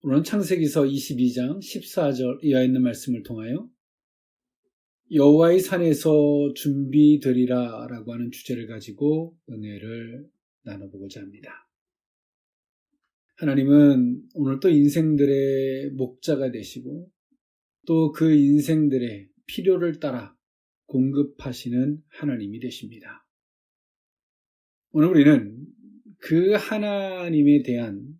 오늘은 창세기서 22장 14절 이하에 있는 말씀을 통하여 여호와의 산에서 준비되리라 라고 하는 주제를 가지고 은혜를 나눠보고자 합니다. 하나님은 오늘 또 인생들의 목자가 되시고 또 그 인생들의 필요를 따라 공급하시는 하나님이 되십니다. 오늘 우리는 그 하나님에 대한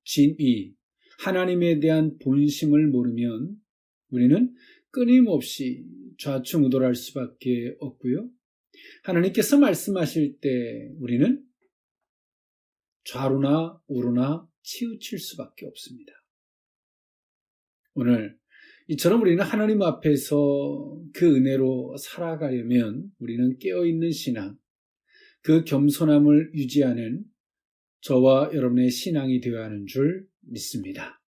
진위, 하나님에 대한 본심을 모르면 우리는 끊임없이 좌충우돌할 수밖에 없고요. 하나님께서 말씀하실 때 우리는 좌로나 우로나 치우칠 수밖에 없습니다. 오늘 이처럼 우리는 하나님 앞에서 그 은혜로 살아가려면 우리는 깨어있는 신앙, 그 겸손함을 유지하는 저와 여러분의 신앙이 되어야 하는 줄 믿습니다.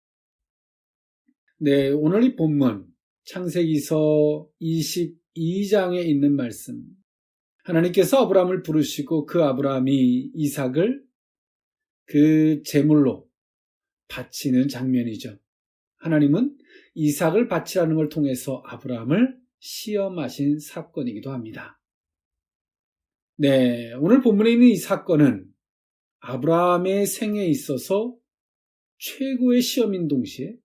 네, 오늘 이 본문 창세기서 22장에 있는 말씀, 하나님께서 아브라함을 부르시고 그 아브라함이 이삭을 그 제물로 바치는 장면이죠. 하나님은 이삭을 바치라는 걸 통해서 아브라함을 시험하신 사건이기도 합니다. 네, 오늘 본문에 있는 이 사건은 아브라함의 생애에 있어서 최고의 시험인 동시에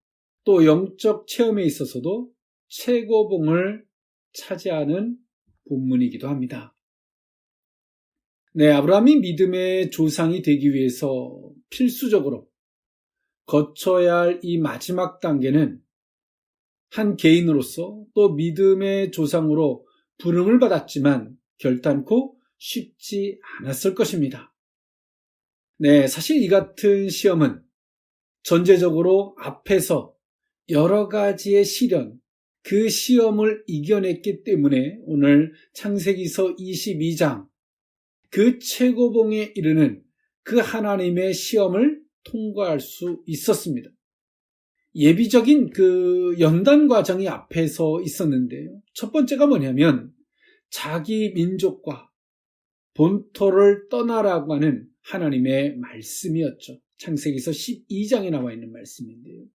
또 영적 체험에 있어서도 최고봉을 차지하는 본문이기도 합니다. 네, 아브라함이 믿음의 조상이 되기 위해서 필수적으로 거쳐야 할 이 마지막 단계는 한 개인으로서 또 믿음의 조상으로 부름을 받았지만 결단코 쉽지 않았을 것입니다. 네, 사실 이 같은 시험은 전제적으로 앞에서 여러 가지의 시련, 그 시험을 이겨냈기 때문에 오늘 창세기서 22장 그 최고봉에 이르는 그 하나님의 시험을 통과할 수 있었습니다. 예비적인 그 연단 과정이 앞에서 있었는데요. 첫 번째가 뭐냐면 자기 민족과 본토를 떠나라고 하는 하나님의 말씀이었죠. 창세기서 12장에 나와 있는 말씀인데요.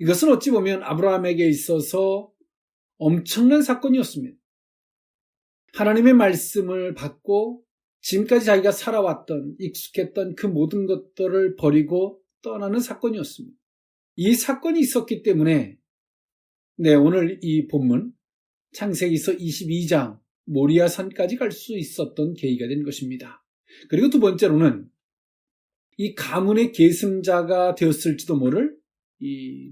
이것은 어찌 보면 아브라함에게 있어서 엄청난 사건이었습니다. 하나님의 말씀을 받고 지금까지 자기가 살아왔던, 익숙했던 그 모든 것들을 버리고 떠나는 사건이었습니다. 이 사건이 있었기 때문에 오늘 이 본문 창세기서 22장 모리아산까지 갈 수 있었던 계기가 된 것입니다. 그리고 두 번째로는 이 가문의 계승자가 되었을지도 모를 이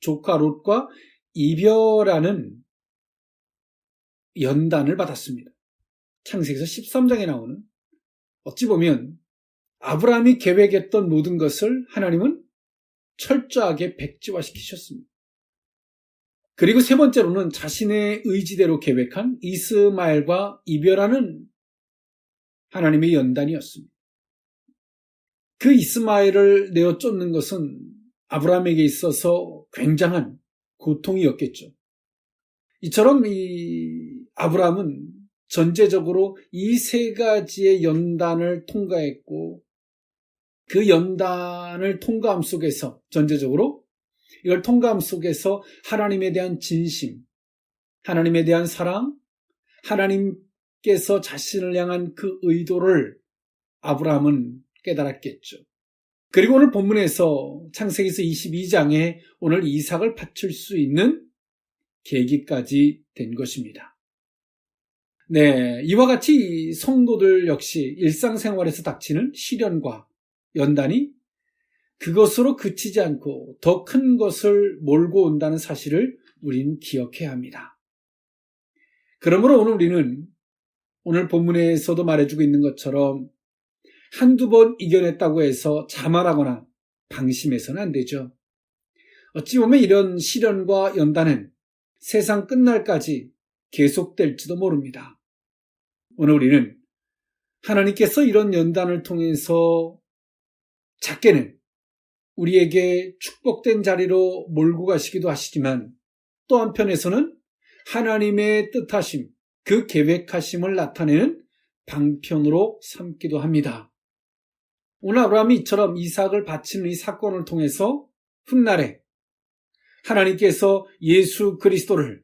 조카 롯과 이별하는 연단을 받았습니다. 창세기서 13장에 나오는 어찌 보면 아브라함이 계획했던 모든 것을 하나님은 철저하게 백지화시키셨습니다. 그리고 세 번째로는 자신의 의지대로 계획한 이스마엘과 이별하는 하나님의 연단이었습니다. 그 이스마엘을 내어 쫓는 것은 아브라함에게 있어서 굉장한 고통이었겠죠. 이처럼 이 아브라함은 전제적으로 이 세 가지의 연단을 통과했고 그 연단을 통과함 속에서 전제적으로 이걸 통과함 속에서 하나님에 대한 진심, 하나님에 대한 사랑, 하나님께서 자신을 향한 그 의도를 아브라함은 깨달았겠죠. 그리고 오늘 본문에서 창세기서 22장에 오늘 이삭을 바칠 수 있는 계기까지 된 것입니다. 네, 이와 같이 성도들 역시 일상생활에서 닥치는 시련과 연단이 그것으로 그치지 않고 더 큰 것을 몰고 온다는 사실을 우린 기억해야 합니다. 그러므로 오늘 우리는 오늘 본문에서도 말해주고 있는 것처럼 한두 번 이겨냈다고 해서 자만하거나 방심해서는 안 되죠. 어찌 보면 이런 시련과 연단은 세상 끝날까지 계속될지도 모릅니다. 오늘 우리는 하나님께서 이런 연단을 통해서 작게는 우리에게 축복된 자리로 몰고 가시기도 하시지만 또 한편에서는 하나님의 뜻하심, 그 계획하심을 나타내는 방편으로 삼기도 합니다. 오늘 아브라함이 이처럼 이삭을 바치는 이 사건을 통해서 훗날에 하나님께서 예수 그리스도를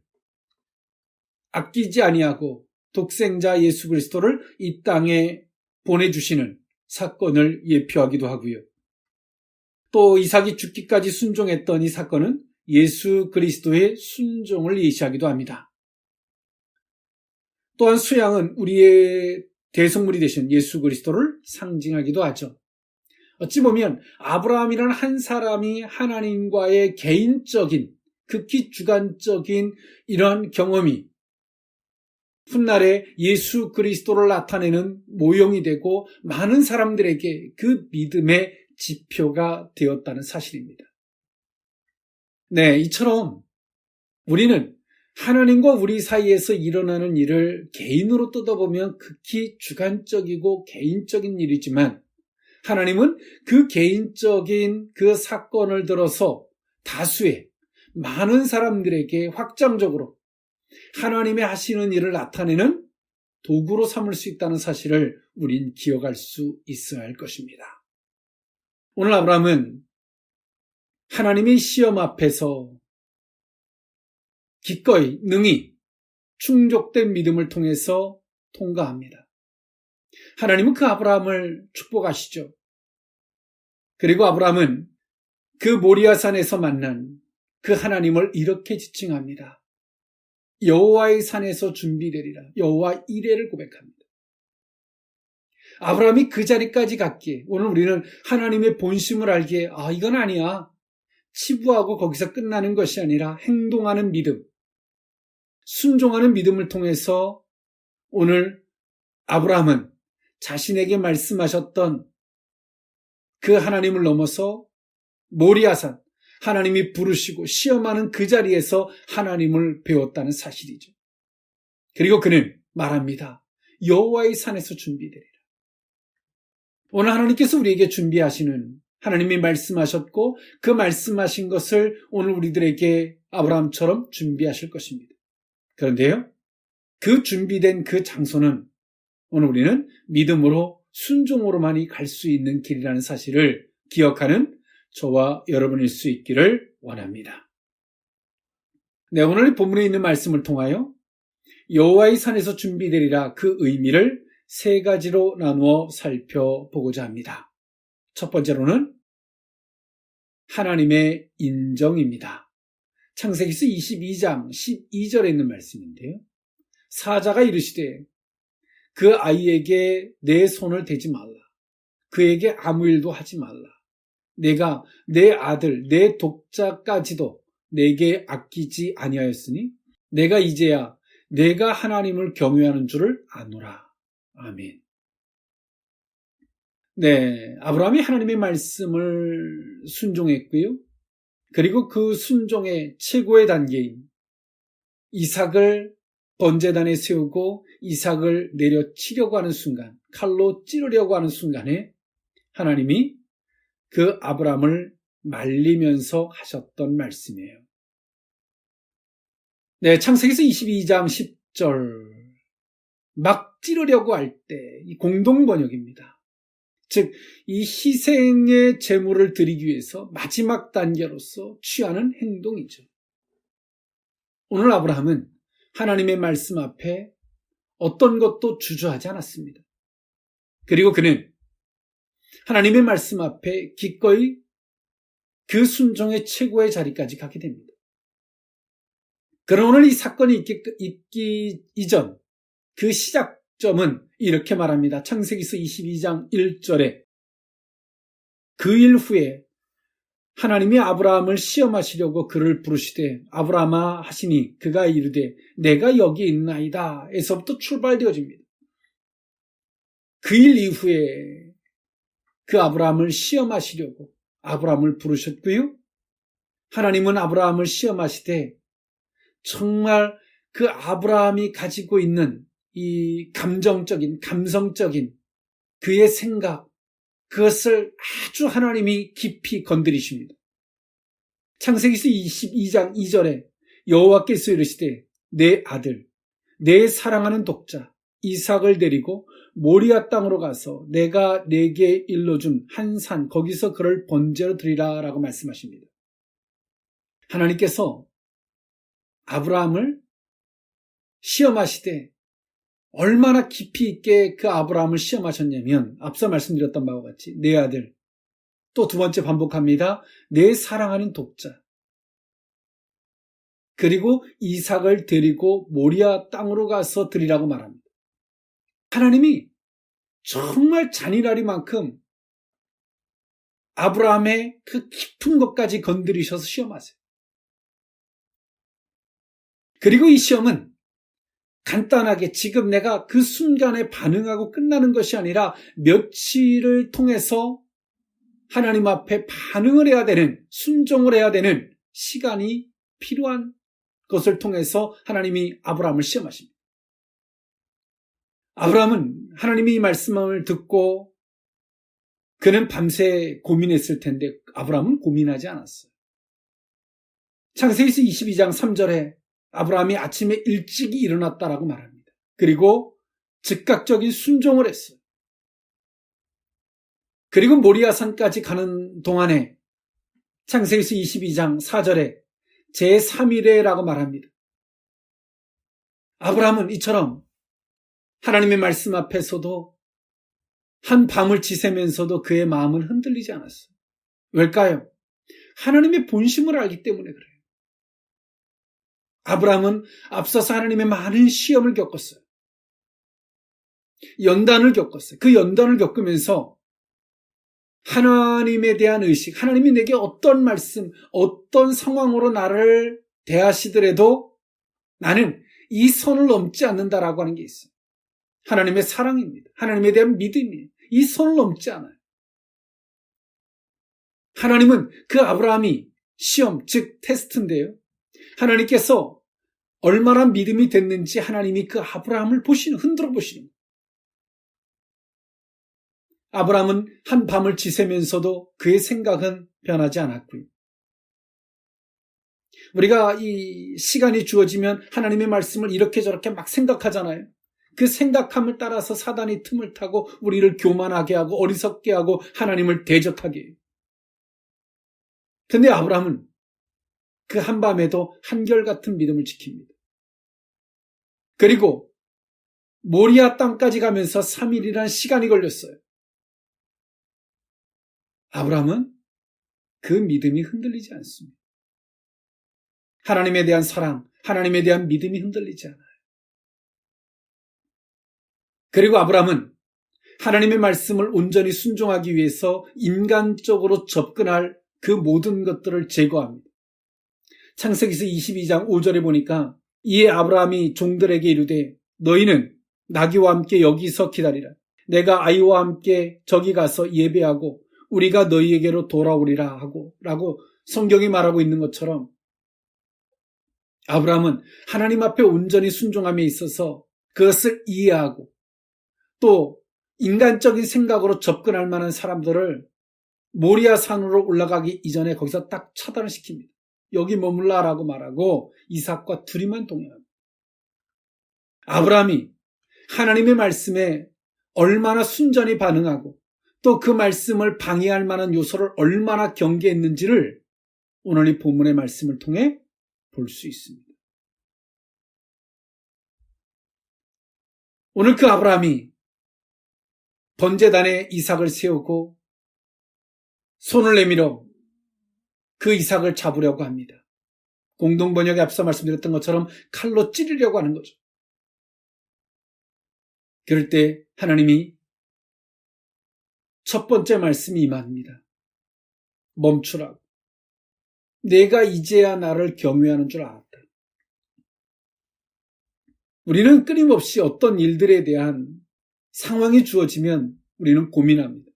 아끼지 아니하고 독생자 예수 그리스도를 이 땅에 보내주시는 사건을 예표하기도 하고요. 또 이삭이 죽기까지 순종했던 이 사건은 예수 그리스도의 순종을 예시하기도 합니다. 또한 수양은 우리의 대속물이 되신 예수 그리스도를 상징하기도 하죠. 어찌 보면 아브라함이라는 한 사람이 하나님과의 개인적인, 극히 주관적인 이러한 경험이 훗날에 예수 그리스도를 나타내는 모형이 되고 많은 사람들에게 그 믿음의 지표가 되었다는 사실입니다. 네, 이처럼 우리는 하나님과 우리 사이에서 일어나는 일을 개인으로 뜯어보면 극히 주관적이고 개인적인 일이지만 하나님은 그 개인적인 그 사건을 들어서 다수의 많은 사람들에게 확장적으로 하나님의 하시는 일을 나타내는 도구로 삼을 수 있다는 사실을 우린 기억할 수 있어야 할 것입니다. 오늘 아브라함은 하나님의 시험 앞에서 기꺼이 능히 충족된 믿음을 통해서 통과합니다. 하나님은 그 아브라함을 축복하시죠. 그리고 아브라함은 그 모리아산에서 만난 그 하나님을 이렇게 지칭합니다. 여호와의 산에서 준비되리라. 여호와 이레를 고백합니다. 아브라함이 그 자리까지 갔기에 오늘 우리는 하나님의 본심을 알기에 이건 아니야. 치부하고 거기서 끝나는 것이 아니라 행동하는 믿음, 순종하는 믿음을 통해서 오늘 아브라함은 자신에게 말씀하셨던 그 하나님을 넘어서 모리아산, 하나님이 부르시고 시험하는 그 자리에서 하나님을 배웠다는 사실이죠. 그리고 그는 말합니다. 여호와의 산에서 준비되리라. 오늘 하나님께서 우리에게 준비하시는 하나님이 말씀하셨고 그 말씀하신 것을 오늘 우리들에게 아브라함처럼 준비하실 것입니다. 그런데요, 그 준비된 그 장소는 오늘 우리는 믿음으로 순종으로만이 갈 수 있는 길이라는 사실을 기억하는 저와 여러분일 수 있기를 원합니다. 네, 오늘 본문에 있는 말씀을 통하여 여호와의 산에서 준비되리라 그 의미를 세 가지로 나누어 살펴보고자 합니다. 첫 번째로는 하나님의 인정입니다. 창세기서 22장 12절에 있는 말씀인데요. 사자가 이르시되 그 아이에게 내 손을 대지 말라. 그에게 아무 일도 하지 말라. 내가 내 아들, 내 독자까지도 내게 아끼지 아니하였으니 내가 이제야 내가 하나님을 경외하는 줄을 아노라. 아멘. 네, 아브라함이 하나님의 말씀을 순종했고요. 그리고 그 순종의 최고의 단계인 이삭을 번제단에 세우고 이삭을 내려치려고 하는 순간, 칼로 찌르려고 하는 순간에 하나님이 그 아브라함을 말리면서 하셨던 말씀이에요. 네, 창세기서 22장 10절 막 찌르려고 할 때 이 공동 번역입니다. 즉, 이 희생의 제물을 드리기 위해서 마지막 단계로서 취하는 행동이죠. 오늘 아브라함은 하나님의 말씀 앞에 어떤 것도 주저하지 않았습니다. 그리고 그는 하나님의 말씀 앞에 기꺼이 그 순종의 최고의 자리까지 가게 됩니다. 그러나 오늘 이 사건이 있기 이전 그 시작점은 이렇게 말합니다. 창세기서 22장 1절에 그 일 후에 하나님이 아브라함을 시험하시려고 그를 부르시되 아브라함아 하시니 그가 이르되 내가 여기 있나이다 에서부터 출발되어집니다. 그 일 이후에 그 아브라함을 시험하시려고 아브라함을 부르셨고요. 하나님은 아브라함을 시험하시되 정말 그 아브라함이 가지고 있는 이 감성적인 그의 생각, 그것을 아주 하나님이 깊이 건드리십니다. 창세기서 22장 2절에 여호와께서 이르시되 내 아들, 내 사랑하는 독자 이삭을 데리고 모리아 땅으로 가서 내가 내게 일러준 한 산 거기서 그를 번제로 드리라 라고 말씀하십니다. 하나님께서 아브라함을 시험하시되 얼마나 깊이 있게 그 아브라함을 시험하셨냐면 앞서 말씀드렸던 바와 같이 내 아들, 또 두 번째 반복합니다. 내 사랑하는 독자, 그리고 이삭을 데리고 모리아 땅으로 가서 드리라고 말합니다. 하나님이 정말 잔인하리만큼 아브라함의 그 깊은 것까지 건드리셔서 시험하세요. 그리고 이 시험은 간단하게 지금 내가 그 순간에 반응하고 끝나는 것이 아니라 며칠을 통해서 하나님 앞에 반응을 해야 되는, 순종을 해야 되는 시간이 필요한 것을 통해서 하나님이 아브라함을 시험하십니다. 아브라함은 하나님이 이 말씀을 듣고 그는 밤새 고민했을 텐데 아브라함은 고민하지 않았어요. 창세기 22장 3절에 아브라함이 아침에 일찍 일어났다라고 말합니다. 그리고 즉각적인 순종을 했어요. 그리고 모리아산까지 가는 동안에 창세기 22장 4절에 제3일에라고 말합니다. 아브라함은 이처럼 하나님의 말씀 앞에서도 한 밤을 지새면서도 그의 마음은 흔들리지 않았어요. 왜일까요? 하나님의 본심을 알기 때문에 그래요. 아브라함은 앞서서 하나님의 많은 시험을 겪었어요. 연단을 겪었어요. 그 연단을 겪으면서 하나님에 대한 의식, 하나님이 내게 어떤 말씀, 어떤 상황으로 나를 대하시더라도 나는 이 선을 넘지 않는다라고 하는 게 있어요. 하나님의 사랑입니다. 하나님에 대한 믿음이에요. 이 선을 넘지 않아요. 하나님은 그 아브라함이 시험, 즉 테스트인데요. 하나님께서 얼마나 믿음이 됐는지 하나님이 그 아브라함을 흔들어 보시는 거예요. 아브라함은 한 밤을 지새면서도 그의 생각은 변하지 않았고요. 우리가 이 시간이 주어지면 하나님의 말씀을 이렇게 저렇게 막 생각하잖아요. 그 생각함을 따라서 사단이 틈을 타고 우리를 교만하게 하고 어리석게 하고 하나님을 대적하게 해요. 근데 아브라함은 그 한밤에도 한결같은 믿음을 지킵니다. 그리고 모리아 땅까지 가면서 3일이라는 시간이 걸렸어요. 아브라함은 그 믿음이 흔들리지 않습니다. 하나님에 대한 사랑, 하나님에 대한 믿음이 흔들리지 않아요. 그리고 아브라함은 하나님의 말씀을 온전히 순종하기 위해서 인간적으로 접근할 그 모든 것들을 제거합니다. 창세기서 22장 5절에 보니까 이에 아브라함이 종들에게 이르되 너희는 나귀와 함께 여기서 기다리라. 내가 아이와 함께 저기 가서 예배하고 우리가 너희에게로 돌아오리라 하고 라고 성경이 말하고 있는 것처럼 아브라함은 하나님 앞에 온전히 순종함에 있어서 그것을 이해하고 또 인간적인 생각으로 접근할 만한 사람들을 모리아 산으로 올라가기 이전에 거기서 딱 차단을 시킵니다. 여기 머물라라고 말하고 이삭과 둘이만 동행합니다. 아브라함이 하나님의 말씀에 얼마나 순전히 반응하고 또 그 말씀을 방해할 만한 요소를 얼마나 경계했는지를 오늘 이 본문의 말씀을 통해 볼 수 있습니다. 오늘 그 아브라함이 번제단에 이삭을 세우고 손을 내밀어 그 이삭을 잡으려고 합니다. 공동번역에 앞서 말씀드렸던 것처럼 칼로 찌르려고 하는 거죠. 그럴 때 하나님이 첫 번째 말씀이 임합니다. 멈추라고. 내가 이제야 나를 경외하는 줄 알았다. 우리는 끊임없이 어떤 일들에 대한 상황이 주어지면 우리는 고민합니다.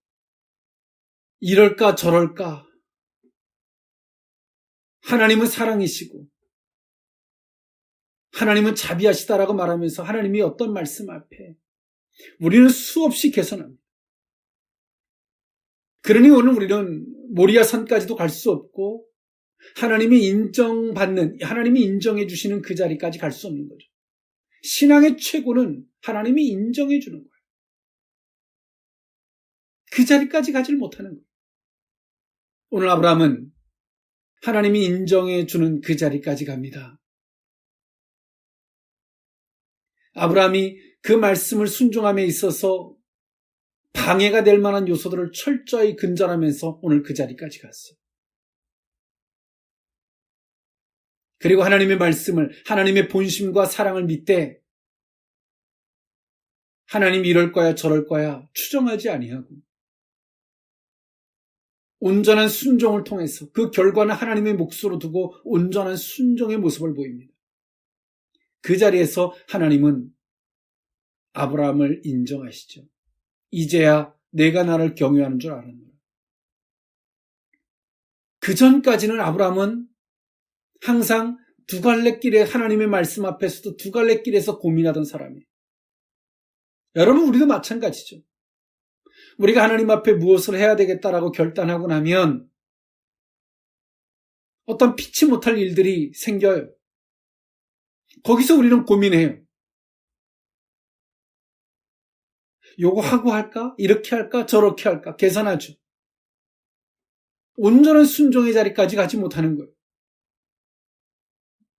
이럴까 저럴까. 하나님은 사랑이시고 하나님은 자비하시다라고 말하면서 하나님이 어떤 말씀 앞에 우리는 수없이 개선합니다. 그러니 오늘 우리는 모리아산까지도 갈 수 없고 하나님이 하나님이 인정해 주시는 그 자리까지 갈 수 없는 거죠. 신앙의 최고는 하나님이 인정해 주는 거예요. 그 자리까지 가지를 못하는 거예요. 오늘 아브라함은 하나님이 인정해 주는 그 자리까지 갑니다. 아브라함이 그 말씀을 순종함에 있어서 방해가 될 만한 요소들을 철저히 근절하면서 오늘 그 자리까지 갔어요. 그리고 하나님의 말씀을, 하나님의 본심과 사랑을 믿되 하나님 이럴 거야 저럴 거야 추정하지 아니하고 온전한 순종을 통해서 그 결과는 하나님의 몫으로 두고 온전한 순종의 모습을 보입니다. 그 자리에서 하나님은 아브라함을 인정하시죠. 이제야 내가 나를 경외하는 줄 알았노라. 그 전까지는 아브라함은 항상 두 갈래 길에 하나님의 말씀 앞에서도 두 갈래 길에서 고민하던 사람이에요. 여러분, 우리도 마찬가지죠. 우리가 하나님 앞에 무엇을 해야 되겠다라고 결단하고 나면 어떤 피치 못할 일들이 생겨요. 거기서 우리는 고민해요. 요거 하고 할까? 이렇게 할까? 저렇게 할까? 계산하죠. 온전한 순종의 자리까지 가지 못하는 거예요.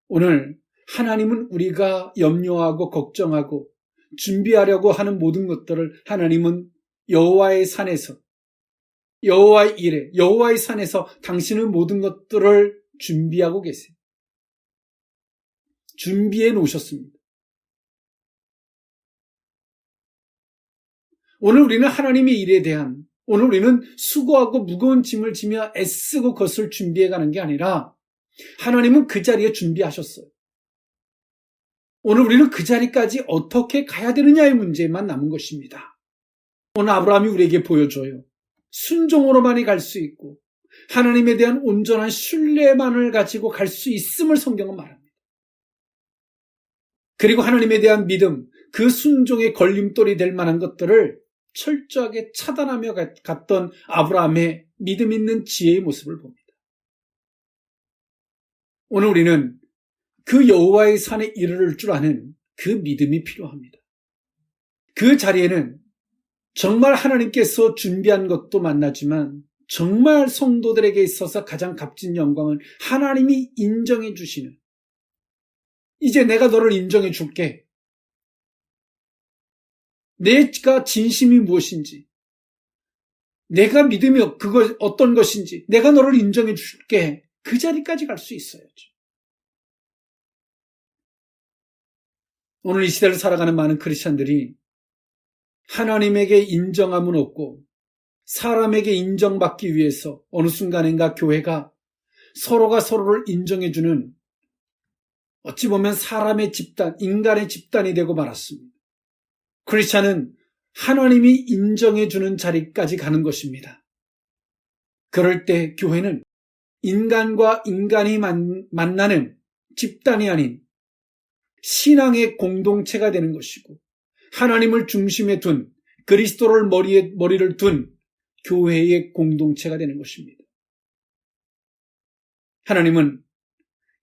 오늘 하나님은 우리가 염려하고 걱정하고 준비하려고 하는 모든 것들을 하나님은 여호와의 산에서, 여호와의 일에, 여호와의 산에서 당신은 모든 것들을 준비하고 계세요. 준비해 놓으셨습니다. 오늘 우리는 하나님의 일에 대한, 오늘 우리는 수고하고 무거운 짐을 지며 애쓰고 그것을 준비해 가는 게 아니라 하나님은 그 자리에 준비하셨어요. 오늘 우리는 그 자리까지 어떻게 가야 되느냐의 문제만 남은 것입니다. 오늘 아브라함이 우리에게 보여줘요. 순종으로만이 갈 수 있고 하나님에 대한 온전한 신뢰만을 가지고 갈 수 있음을 성경은 말합니다. 그리고 하나님에 대한 믿음, 그 순종의 걸림돌이 될 만한 것들을 철저하게 차단하며 갔던 아브라함의 믿음 있는 지혜의 모습을 봅니다. 오늘 우리는 그 여호와의 산에 이르를 줄 아는 그 믿음이 필요합니다. 그 자리에는 정말 하나님께서 준비한 것도 만나지만 정말 성도들에게 있어서 가장 값진 영광은 하나님이 인정해 주시는, 이제 내가 너를 인정해 줄게. 내가 진심이 무엇인지, 내가 믿음이 그거 어떤 것인지 내가 너를 인정해 줄게. 그 자리까지 갈 수 있어야죠. 오늘 이 시대를 살아가는 많은 크리스찬들이 하나님에게 인정함은 없고 사람에게 인정받기 위해서 어느 순간인가 교회가 서로가 서로를 인정해주는, 어찌 보면 사람의 집단, 인간의 집단이 되고 말았습니다. 크리스찬은 하나님이 인정해주는 자리까지 가는 것입니다. 그럴 때 교회는 인간과 인간이 만나는 집단이 아닌 신앙의 공동체가 되는 것이고, 하나님을 중심에 둔, 그리스도를 머리를 둔 교회의 공동체가 되는 것입니다. 하나님은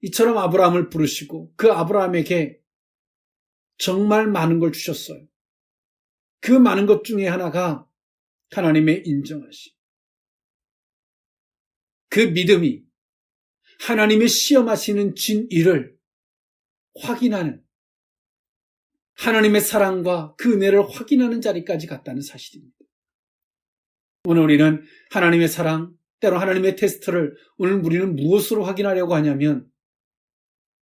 이처럼 아브라함을 부르시고 그 아브라함에게 정말 많은 걸 주셨어요. 그 많은 것 중에 하나가 하나님의 인정하심. 그 믿음이 하나님의 시험하시는 진리를 확인하는, 하나님의 사랑과 그 은혜를 확인하는 자리까지 갔다는 사실입니다. 오늘 우리는 하나님의 사랑, 때로 하나님의 테스트를 오늘 우리는 무엇으로 확인하려고 하냐면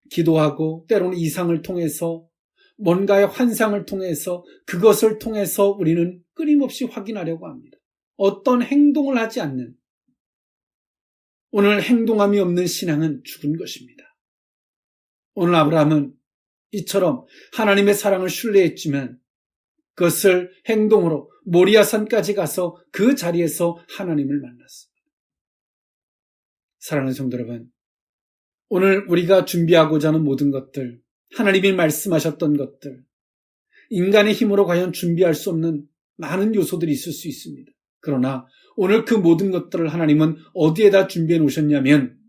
기도하고 때로는 이상을 통해서 뭔가의 환상을 통해서 그것을 통해서 우리는 끊임없이 확인하려고 합니다. 어떤 행동을 하지 않는, 오늘 행동함이 없는 신앙은 죽은 것입니다. 오늘 아브라함은 이처럼 하나님의 사랑을 신뢰했지만 그것을 행동으로 모리아산까지 가서 그 자리에서 하나님을 만났습니다. 사랑하는 성도 여러분, 오늘 우리가 준비하고자 하는 모든 것들, 하나님이 말씀하셨던 것들, 인간의 힘으로 과연 준비할 수 없는 많은 요소들이 있을 수 있습니다. 그러나 오늘 그 모든 것들을 하나님은 어디에다 준비해 놓으셨냐면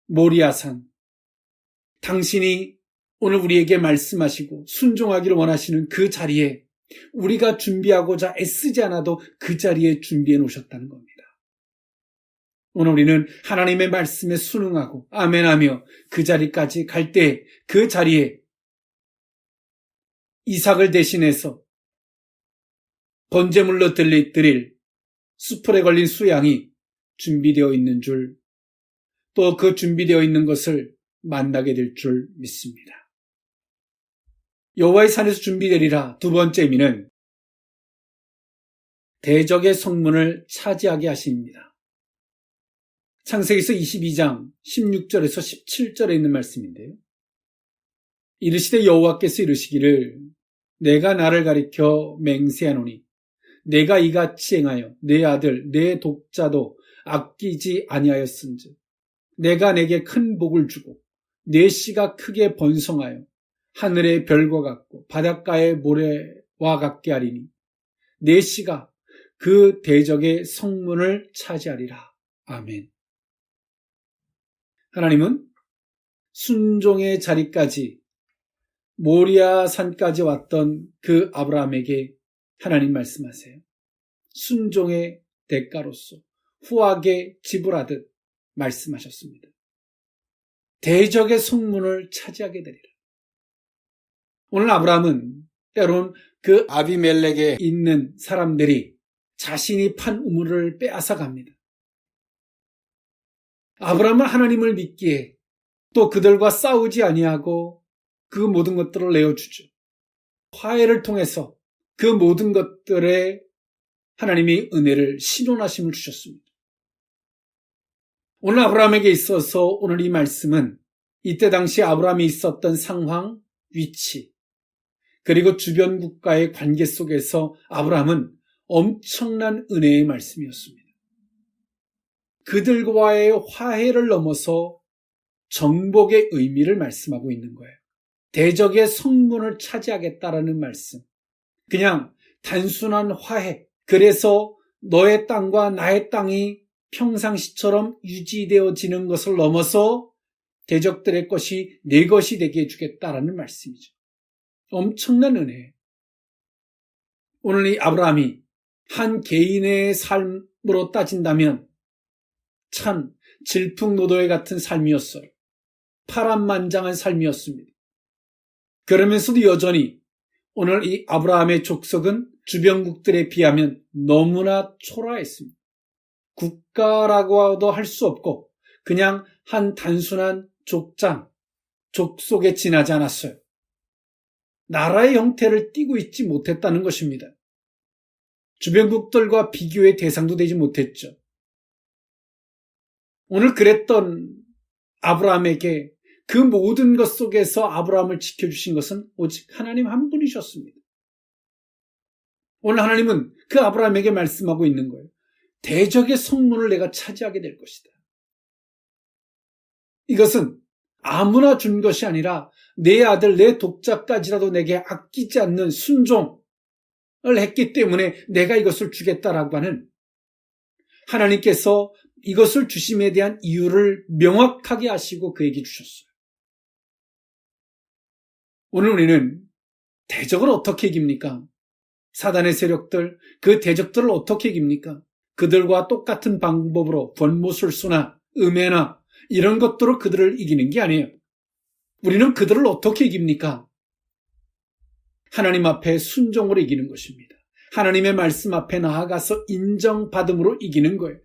모리아산, 당신이 오늘 우리에게 말씀하시고 순종하기를 원하시는 그 자리에 우리가 준비하고자 애쓰지 않아도 그 자리에 준비해 놓으셨다는 겁니다. 오늘 우리는 하나님의 말씀에 순응하고 아멘하며 그 자리까지 갈 때 그 자리에 이삭을 대신해서 번제물로 드릴 수풀에 걸린 수양이 준비되어 있는 줄, 또 그 준비되어 있는 것을 만나게 될 줄 믿습니다. 여호와의 산에서 준비되리라. 두 번째 의미는 대적의 성문을 차지하게 하십니다. 창세기서 22장 16절에서 17절에 있는 말씀인데요. 이르시되 여호와께서 이르시기를 내가 나를 가리켜 맹세하노니 내가 이같이 행하여 내 아들 내 독자도 아끼지 아니하였은즉 내가 내게 큰 복을 주고 내 씨가 크게 번성하여 하늘의 별과 같고 바닷가의 모래와 같게 하리니 내 씨가 그 대적의 성문을 차지하리라. 아멘. 하나님은 순종의 자리까지 모리아 산까지 왔던 그 아브라함에게 하나님 말씀하세요. 순종의 대가로서 후하게 지불하듯 말씀하셨습니다. 대적의 성문을 차지하게 되리라. 오늘 아브라함은 때론 그 아비멜렉에 있는 사람들이 자신이 판 우물을 빼앗아 갑니다. 아브라함은 하나님을 믿기에 또 그들과 싸우지 아니하고 그 모든 것들을 내어주죠. 화해를 통해서 그 모든 것들에 하나님이 은혜를 신원하심을 주셨습니다. 오늘 아브라함에게 있어서 오늘 이 말씀은 이때 당시 아브라함이 있었던 상황, 위치, 그리고 주변 국가의 관계 속에서 아브라함은 엄청난 은혜의 말씀이었습니다. 그들과의 화해를 넘어서 정복의 의미를 말씀하고 있는 거예요. 대적의 성문을 차지하겠다라는 말씀. 그냥 단순한 화해. 그래서 너의 땅과 나의 땅이 평상시처럼 유지되어지는 것을 넘어서 대적들의 것이 내 것이 되게 해주겠다라는 말씀이죠. 엄청난 은혜. 오늘 이 아브라함이 한 개인의 삶으로 따진다면 참 질풍노도의 같은 삶이었어요. 파란만장한 삶이었습니다. 그러면서도 여전히 오늘 이 아브라함의 족속은 주변국들에 비하면 너무나 초라했습니다. 국가라고도 할 수 없고 그냥 한 단순한 족속에 지나지 않았어요. 나라의 형태를 띠고 있지 못했다는 것입니다. 주변국들과 비교의 대상도 되지 못했죠. 오늘 그랬던 아브라함에게 그 모든 것 속에서 아브라함을 지켜주신 것은 오직 하나님 한 분이셨습니다. 오늘 하나님은 그 아브라함에게 말씀하고 있는 거예요. 대적의 성문을 내가 차지하게 될 것이다. 이것은 아무나 준 것이 아니라 내 아들, 내 독자까지라도 내게 아끼지 않는 순종을 했기 때문에 내가 이것을 주겠다라고 하는 하나님께서 이것을 주심에 대한 이유를 명확하게 하시고 그에게 주셨어요. 오늘 우리는 대적을 어떻게 이깁니까? 사단의 세력들, 그 대적들을 어떻게 이깁니까? 그들과 똑같은 방법으로 권모술수나 음해나 이런 것들로 그들을 이기는 게 아니에요. 우리는 그들을 어떻게 이깁니까? 하나님 앞에 순종으로 이기는 것입니다. 하나님의 말씀 앞에 나아가서 인정받음으로 이기는 거예요.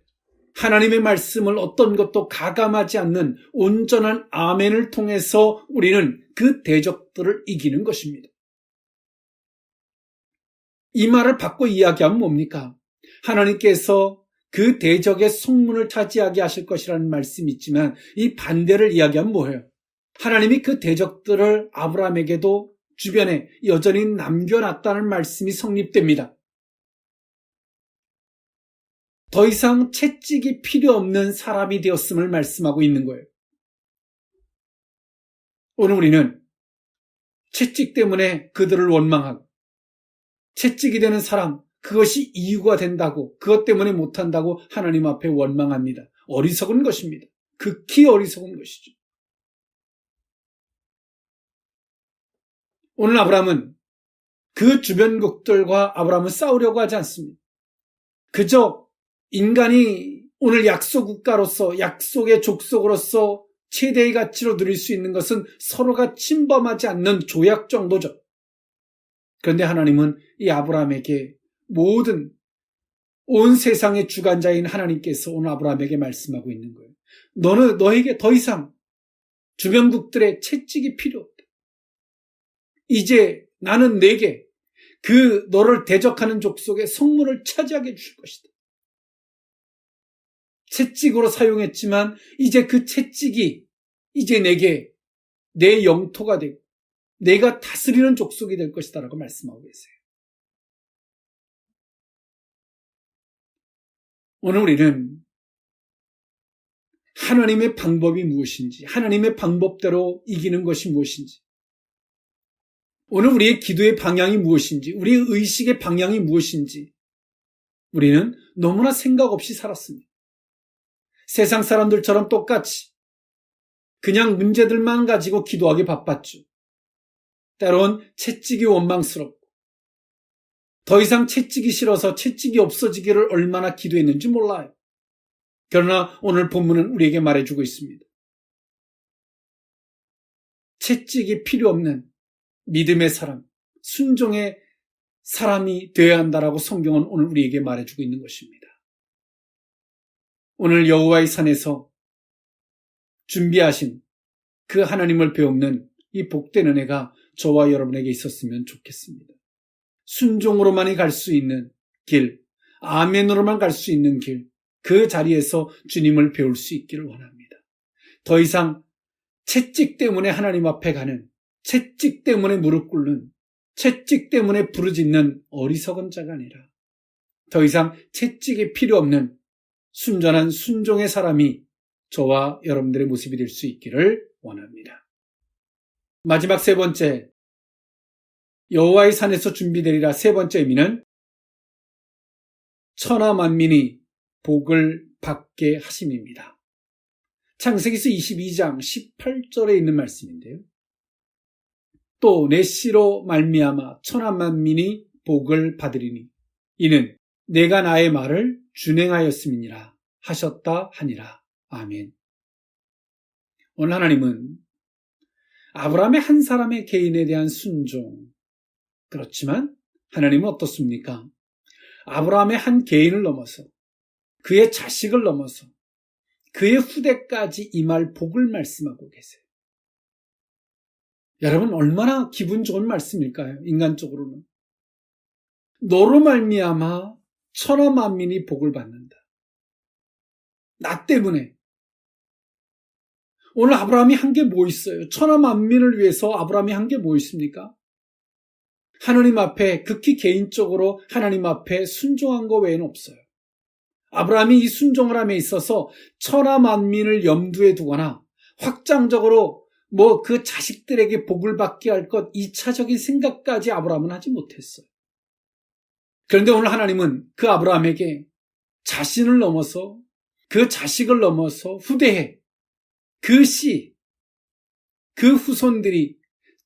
하나님의 말씀을 어떤 것도 가감하지 않는 온전한 아멘을 통해서 우리는 그 대적들을 이기는 것입니다. 이 말을 바꿔 이야기하면 뭡니까? 하나님께서 그 대적의 성문을 차지하게 하실 것이라는 말씀이 있지만 이 반대를 이야기하면 뭐예요? 하나님이 그 대적들을 아브라함에게도 주변에 여전히 남겨놨다는 말씀이 성립됩니다. 더 이상 채찍이 필요 없는 사람이 되었음을 말씀하고 있는 거예요. 오늘 우리는 채찍 때문에 그들을 원망하고 채찍이 되는 사람, 그것이 이유가 된다고, 그것 때문에 못한다고 하나님 앞에 원망합니다. 어리석은 것입니다. 극히 어리석은 것이죠. 오늘 아브라함은 그 주변국들과 아브라함은 싸우려고 하지 않습니다. 그저 인간이 오늘 약속 국가로서, 약속의 족속으로서 최대의 가치로 누릴 수 있는 것은 서로가 침범하지 않는 조약 정도죠. 그런데 하나님은 이 아브라함에게 모든 온 세상의 주관자인 하나님께서 오늘 아브라함에게 말씀하고 있는 거예요. 너에게 더 이상 주변국들의 채찍이 필요 없다. 이제 나는 내게 그 너를 대적하는 족속의 성문을 차지하게 해줄 것이다. 채찍으로 사용했지만 이제 그 채찍이 이제 내게 내 영토가 되고 내가 다스리는 족속이 될 것이다 라고 말씀하고 계세요. 오늘 우리는 하나님의 방법이 무엇인지, 하나님의 방법대로 이기는 것이 무엇인지, 오늘 우리의 기도의 방향이 무엇인지, 우리의 의식의 방향이 무엇인지 우리는 너무나 생각 없이 살았습니다. 세상 사람들처럼 똑같이 그냥 문제들만 가지고 기도하기 바빴죠. 때론 채찍이 원망스럽고 더 이상 채찍이 싫어서 채찍이 없어지기를 얼마나 기도했는지 몰라요. 그러나 오늘 본문은 우리에게 말해주고 있습니다. 채찍이 필요 없는 믿음의 사람, 순종의 사람이 되어야 한다라고 성경은 오늘 우리에게 말해주고 있는 것입니다. 오늘 여호와의 산에서 준비하신 그 하나님을 배우는 이 복된 은혜가 저와 여러분에게 있었으면 좋겠습니다. 순종으로만이 갈 수 있는 길, 아멘으로만 갈 수 있는 길, 그 자리에서 주님을 배울 수 있기를 원합니다. 더 이상 채찍 때문에 하나님 앞에 가는, 채찍 때문에 무릎 꿇는, 채찍 때문에 부르짖는 어리석은 자가 아니라 더 이상 채찍이 필요 없는 순전한 순종의 사람이 저와 여러분들의 모습이 될 수 있기를 원합니다. 마지막 세 번째, 여호와의 산에서 준비되리라. 세 번째 의미는 천하 만민이 복을 받게 하심입니다. 창세기서 22장 18절에 있는 말씀인데요. 또 내 씨로 말미암아 천하 만민이 복을 받으리니 이는 내가 나의 말을 준행하였음이니라 하셨다 하니라. 아멘. 오늘 하나님은 아브라함의 한 사람의 개인에 대한 순종, 그렇지만 하나님은 어떻습니까? 아브라함의 한 개인을 넘어서 그의 자식을 넘어서 그의 후대까지 임할 복을 말씀하고 계세요. 여러분, 얼마나 기분 좋은 말씀일까요? 인간적으로는. 너로 말미암아 천하 만민이 복을 받는다. 나 때문에. 오늘 아브라함이 한 게 뭐 있어요? 천하 만민을 위해서 아브라함이 한 게 뭐 있습니까? 하나님 앞에 극히 개인적으로 하나님 앞에 순종한 거 외에는 없어요. 아브라함이 이 순종을 함에 있어서 천하 만민을 염두에 두거나 확장적으로 그 자식들에게 복을 받게 할 것 2차적인 생각까지 아브라함은 하지 못했어요. 그런데 오늘 하나님은 그 아브라함에게 자신을 넘어서 그 자식을 넘어서 후대에 그 씨, 그 후손들이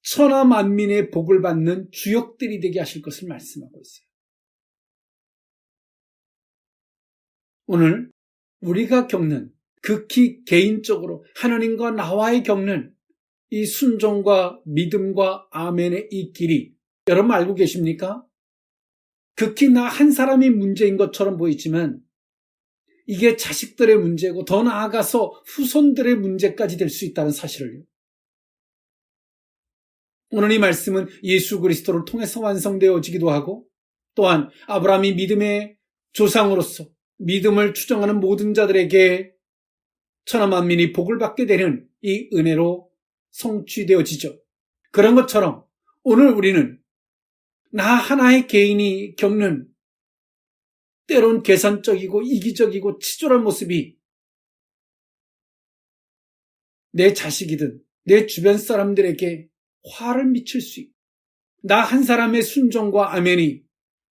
천하 만민의 복을 받는 주역들이 되게 하실 것을 말씀하고 있어요. 오늘 우리가 겪는 극히 개인적으로 하나님과 나와의 겪는 이 순종과 믿음과 아멘의 이 길이 여러분 알고 계십니까? 극히 나 한 사람이 문제인 것처럼 보이지만 이게 자식들의 문제고 더 나아가서 후손들의 문제까지 될 수 있다는 사실을요. 오늘 이 말씀은 예수 그리스도를 통해서 완성되어지기도 하고 또한 아브라함이 믿음의 조상으로서 믿음을 추정하는 모든 자들에게 천하 만민이 복을 받게 되는 이 은혜로 성취되어지죠. 그런 것처럼 오늘 우리는 나 하나의 개인이 겪는 때론 계산적이고 이기적이고 치졸한 모습이 내 자식이든 내 주변 사람들에게 화를 미칠 수 있고 나 한 사람의 순종과 아멘이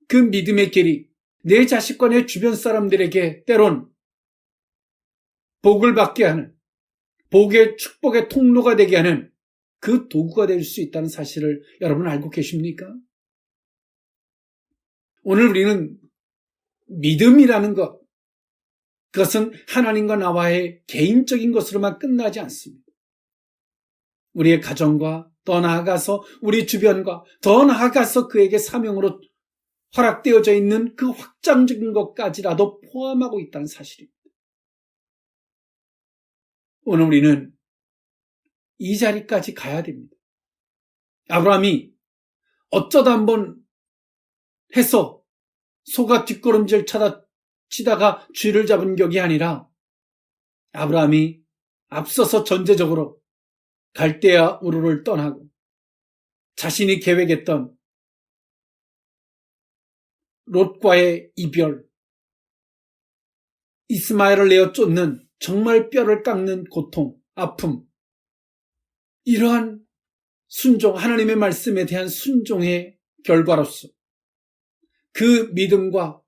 그 믿음의 길이 내 자식과 내 주변 사람들에게 때론 복을 받게 하는 복의 축복의 통로가 되게 하는 그 도구가 될 수 있다는 사실을 여러분 알고 계십니까? 오늘 우리는 믿음이라는 것, 그것은 하나님과 나와의 개인적인 것으로만 끝나지 않습니다. 우리의 가정과 더 나아가서 우리 주변과 더 나아가서 그에게 사명으로 허락되어져 있는 그 확장적인 것까지라도 포함하고 있다는 사실입니다. 오늘 우리는 이 자리까지 가야 됩니다. 아브라함이 어쩌다 한번 해서 소가 뒷걸음질 치다가 쥐를 잡은 격이 아니라 아브라함이 앞서서 전제적으로 갈대아 우르를 떠나고 자신이 계획했던 롯과의 이별, 이스마엘을 내어 쫓는 정말 뼈를 깎는 고통, 아픔, 이러한 순종, 하나님의 말씀에 대한 순종의 결과로서 그 믿음과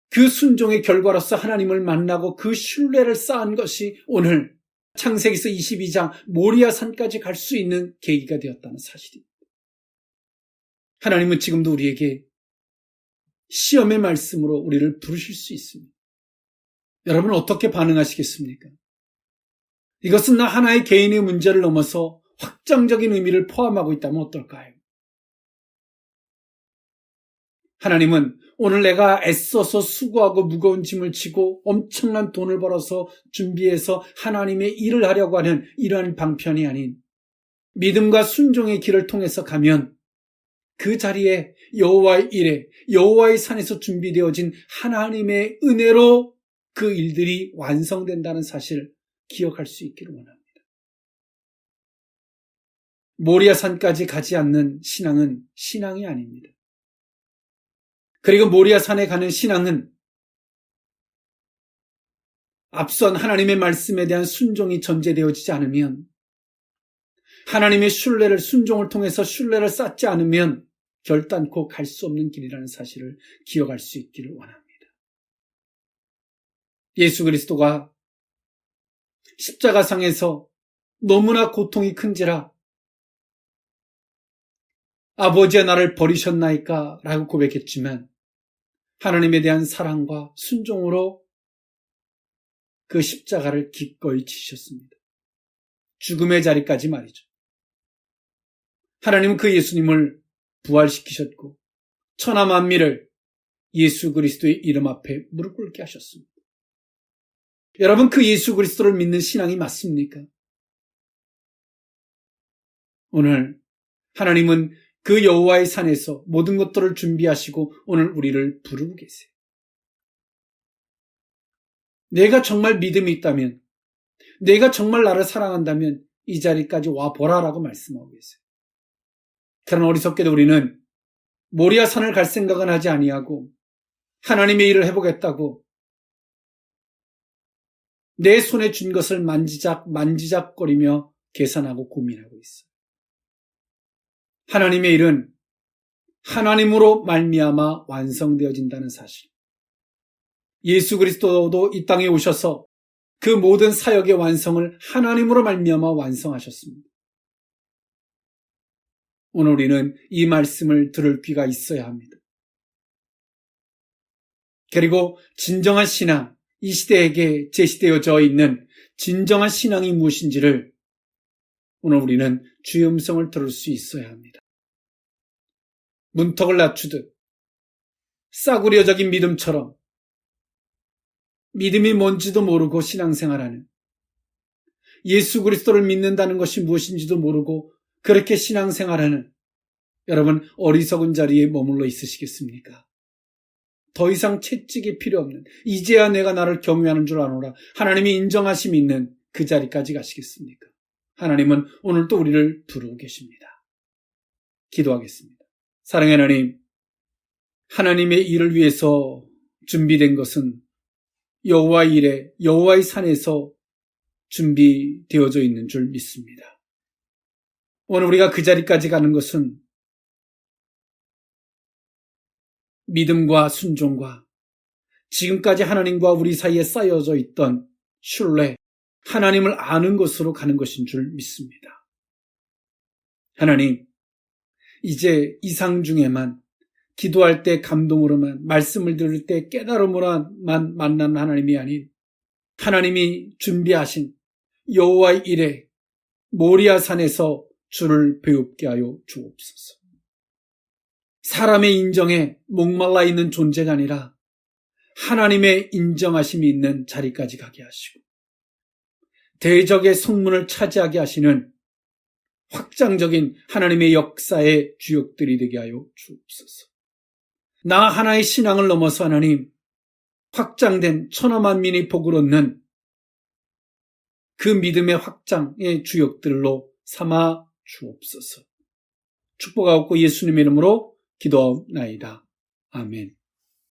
그 순종의 결과로서 하나님을 만나고 그 신뢰를 쌓은 것이 오늘 창세기서 22장 모리아산까지 갈 수 있는 계기가 되었다는 사실입니다. 하나님은 지금도 우리에게 시험의 말씀으로 우리를 부르실 수 있습니다. 여러분 어떻게 반응하시겠습니까? 이것은 나 하나의 개인의 문제를 넘어서 확장적인 의미를 포함하고 있다면 어떨까요? 하나님은 오늘 내가 애써서 수고하고 무거운 짐을 지고 엄청난 돈을 벌어서 준비해서 하나님의 일을 하려고 하는 이러한 방편이 아닌 믿음과 순종의 길을 통해서 가면 그 자리에 여호와의 일에 여호와의 산에서 준비되어진 하나님의 은혜로 그 일들이 완성된다는 사실을 기억할 수 있기를 원합니다. 모리아산까지 가지 않는 신앙은 신앙이 아닙니다. 그리고 모리아산에 가는 신앙은 앞선 하나님의 말씀에 대한 순종이 전제되어지지 않으면, 하나님의 신뢰를, 순종을 통해서 신뢰를 쌓지 않으면 결단코 갈 수 없는 길이라는 사실을 기억할 수 있기를 원합니다. 예수 그리스도가 십자가상에서 너무나 고통이 큰지라 아버지의 나를 버리셨나이까 라고 고백했지만 하나님에 대한 사랑과 순종으로 그 십자가를 기꺼이 지셨습니다. 죽음의 자리까지 말이죠. 하나님은 그 예수님을 부활시키셨고 천하 만민을 예수 그리스도의 이름 앞에 무릎 꿇게 하셨습니다. 여러분, 그 예수 그리스도를 믿는 신앙이 맞습니까? 오늘 하나님은 그 여호와의 산에서 모든 것들을 준비하시고 오늘 우리를 부르고 계세요. 내가 정말 믿음이 있다면, 내가 정말 나를 사랑한다면 이 자리까지 와보라라고 말씀하고 계세요. 그러나 어리석게도 우리는 모리아산을 갈 생각은 하지 아니하고 하나님의 일을 해보겠다고 내 손에 준 것을 만지작거리며 계산하고 고민하고 있어요. 하나님의 일은 하나님으로 말미암아 완성되어진다는 사실. 예수 그리스도도 이 땅에 오셔서 그 모든 사역의 완성을 하나님으로 말미암아 완성하셨습니다. 오늘 우리는 이 말씀을 들을 귀가 있어야 합니다. 그리고 진정한 신앙, 이 시대에게 제시되어져 있는 진정한 신앙이 무엇인지를 오늘 우리는 주의 음성을 들을 수 있어야 합니다. 문턱을 낮추듯 싸구려적인 믿음처럼 믿음이 뭔지도 모르고 신앙생활하는, 예수 그리스도를 믿는다는 것이 무엇인지도 모르고 그렇게 신앙생활하는 여러분, 어리석은 자리에 머물러 있으시겠습니까? 더 이상 채찍이 필요 없는, 이제야 내가 나를 경외하는 줄 아노라, 하나님이 인정하심이 있는 그 자리까지 가시겠습니까? 하나님은 오늘 또 우리를 부르고 계십니다. 기도하겠습니다. 사랑의 하나님, 하나님의 일을 위해서 준비된 것은 여호와의 일에, 여호와의 산에서 준비되어져 있는 줄 믿습니다. 오늘 우리가 그 자리까지 가는 것은 믿음과 순종과 지금까지 하나님과 우리 사이에 쌓여져 있던 신뢰, 하나님을 아는 것으로 가는 것인 줄 믿습니다. 하나님, 이제 이상 중에만 기도할 때 감동으로만, 말씀을 들을 때 깨달음으로만 만나는 하나님이 아닌 하나님이 준비하신 여호와의 일에 모리아 산에서 주를 배웁게 하여 주옵소서. 사람의 인정에 목말라 있는 존재가 아니라 하나님의 인정하심이 있는 자리까지 가게 하시고 대적의 성문을 차지하게 하시는 확장적인 하나님의 역사의 주역들이 되게 하여 주옵소서. 나 하나의 신앙을 넘어서 하나님, 확장된 천하만민이 복을 얻는 그 믿음의 확장의 주역들로 삼아 주옵소서. 축복하옵고 예수님의 이름으로 기도하옵나이다. 아멘.